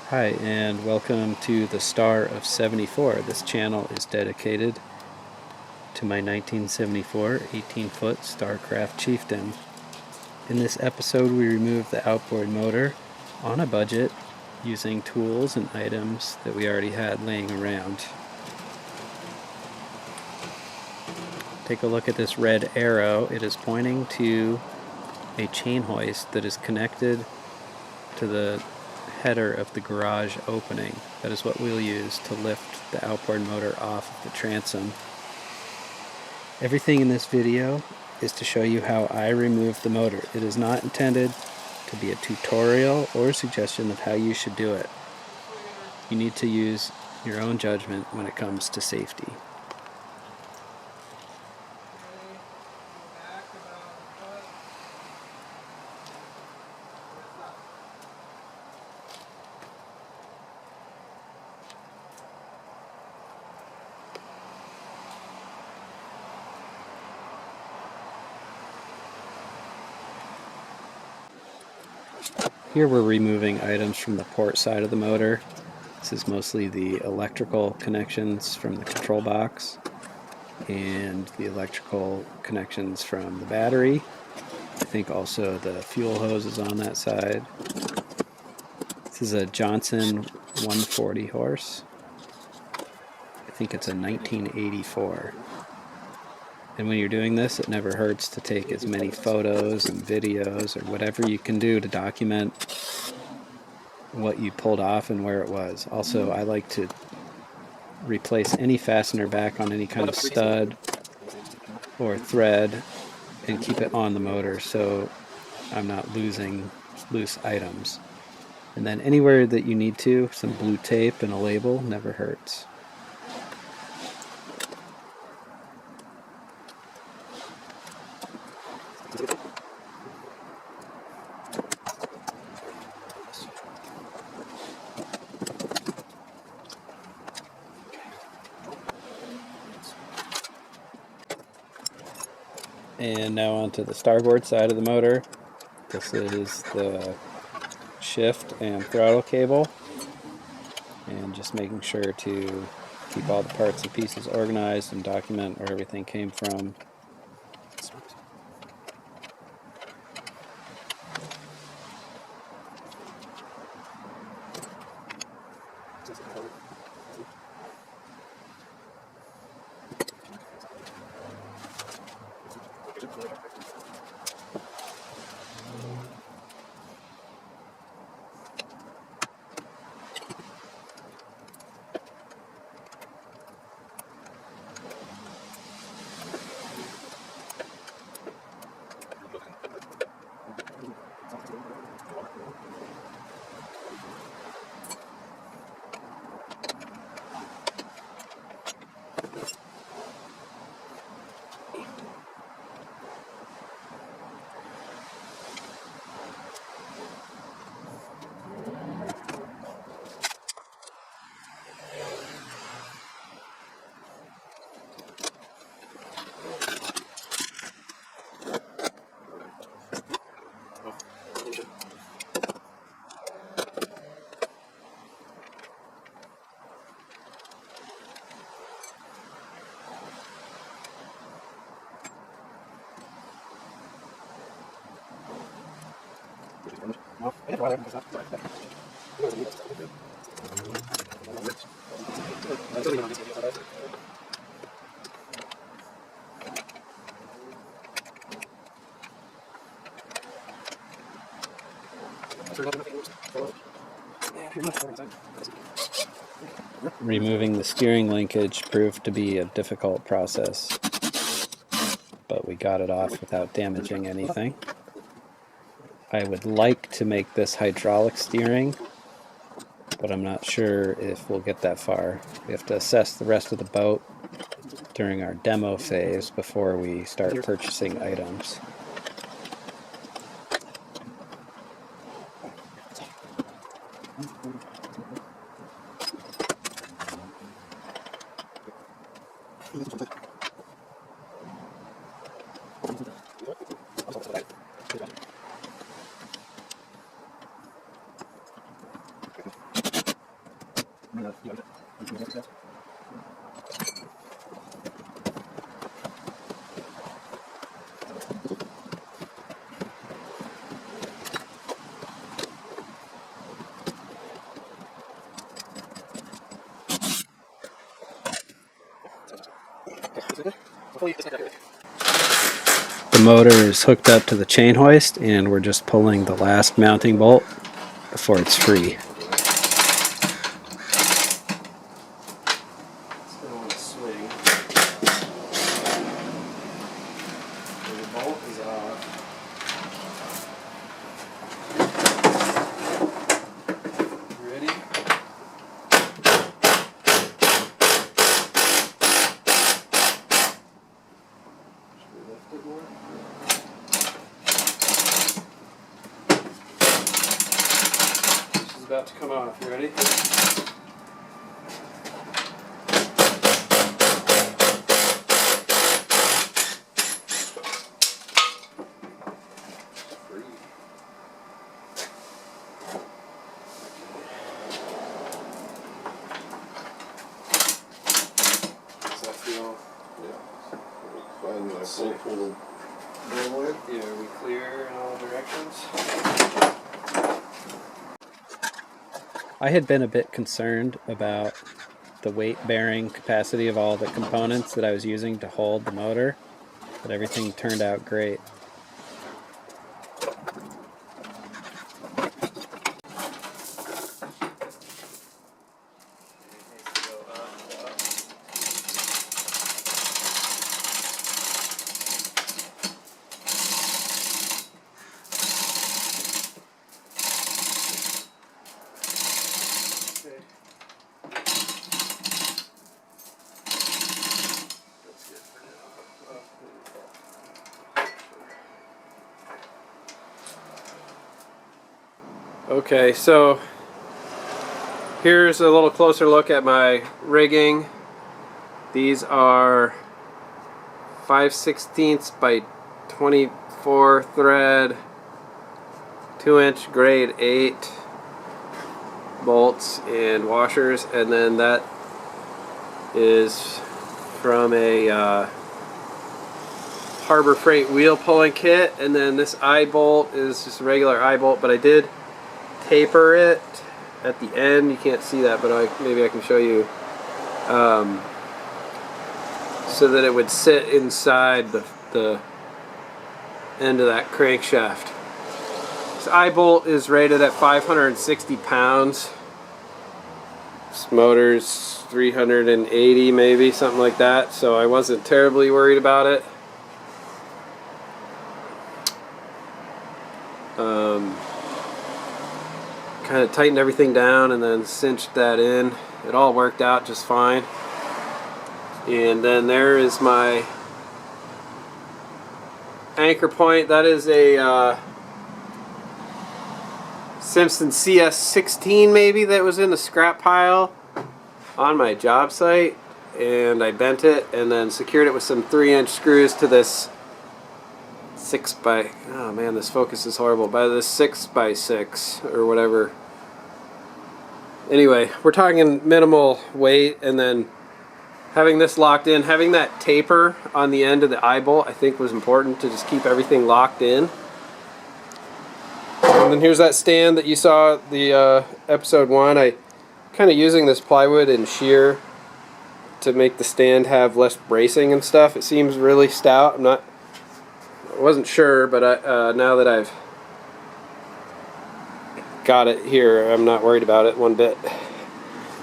Hi, and welcome to the Star of 74. This channel is dedicated to my 1974 18-foot Starcraft Chieftain. In this episode, we remove the outboard motor on a budget using tools and items that we already had laying around. Take a look at this red arrow. It is pointing to a chain hoist that is connected to the header of the garage opening. That is what we'll use to lift the outboard motor off of the transom. Everything in this video is to show you how I remove the motor. It is not intended to be a tutorial or a suggestion of how you should do it. You need to use your own judgment when it comes to safety. Here we're removing items from the port side of the motor. This is mostly the electrical connections from the control box and the electrical connections from the battery. I think also the fuel hose is on that side. This is a Johnson 140 horse. I think it's a 1984. And when you're doing this, it never hurts to take as many photos and videos or whatever you can do to document what you pulled off and where it was. Also, I like to replace any fastener back on any kind of stud or thread and keep it on the motor so I'm not losing loose items. And then anywhere that you need to, some blue tape and a label never hurts. And now onto the starboard side of the motor. This is the shift and throttle cable. And just making sure to keep all the parts and pieces organized and document where everything came from. Removing the steering linkage proved to be a difficult process, but we got it off without damaging anything. I would like to make this hydraulic steering, but I'm not sure if we'll get that far. We have to assess the rest of the boat during our demo phase before we start purchasing items. The motor is hooked up to the chain hoist, and we're just pulling the last mounting bolt before it's free. About to come off. You ready? Does that feel? Yeah. Find that safe little doorway. Yeah, are we clear in all directions? I had been a bit concerned about the weight bearing capacity of all the components that I was using to hold the motor, but everything turned out great. Okay, so here's a little closer look at my rigging. These are 5/16 by 24 thread, 2-inch grade 8 bolts and washers, and then that is from a Harbor Freight wheel pulling kit, and then this eye bolt is just a regular eye bolt, but I did taper it at the end. You can't see that, but maybe I can show you, so that it would sit inside the end of that crankshaft. This eye bolt is rated at 560 pounds. This motor's 380 maybe, something like that, so I wasn't terribly worried about it. Kind of tightened everything down and then cinched that in. It all worked out just fine. And then there is my anchor point. That is a Simpson CS16 maybe that was in the scrap pile on my job site, and I bent it and then secured it with some 3-inch screws to this 6x, oh man, this focus is horrible, by this 6x6 or whatever. Anyway, we're talking minimal weight, and then having this locked in, having that taper on the end of the eye bolt I think was important to just keep everything locked in. And then here's that stand that you saw the episode 1. I kind of using this plywood and shear to make the stand have less bracing and stuff. It seems really stout. I wasn't sure, but now that I've got it here, I'm not worried about it one bit.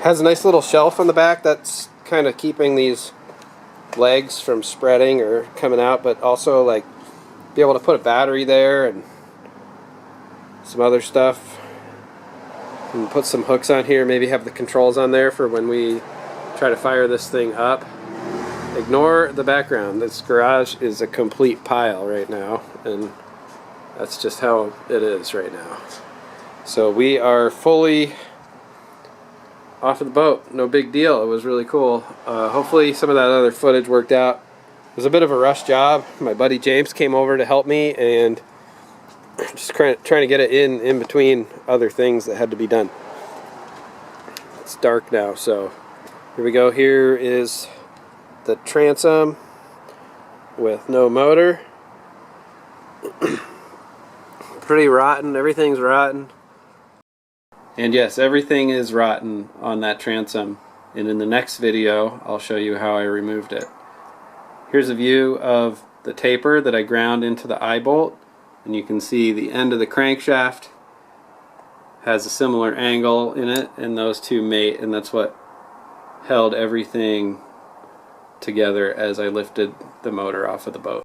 Has a nice little shelf on the back that's kind of keeping these legs from spreading or coming out, but also like be able to put a battery there and some other stuff, and put some hooks on here, maybe have the controls on there for when we try to fire this thing up. Ignore the background. This garage is a complete pile right now, and that's just how it is right now. So we are fully off of the boat. No big deal. It was really cool. Hopefully some of that other footage worked out. It was a bit of a rush job. My buddy James came over to help me, and just trying to get it in between other things that had to be done. It's dark now, so here we go. Here is the transom with no motor. Pretty rotten, everything's rotten. And yes, everything is rotten on that transom. And in the next video, I'll show you how I removed it. Here's a view of the taper that I ground into the eye bolt. And you can see the end of the crankshaft has a similar angle in it, and those two mate, and that's what held everything together as I lifted the motor off of the boat.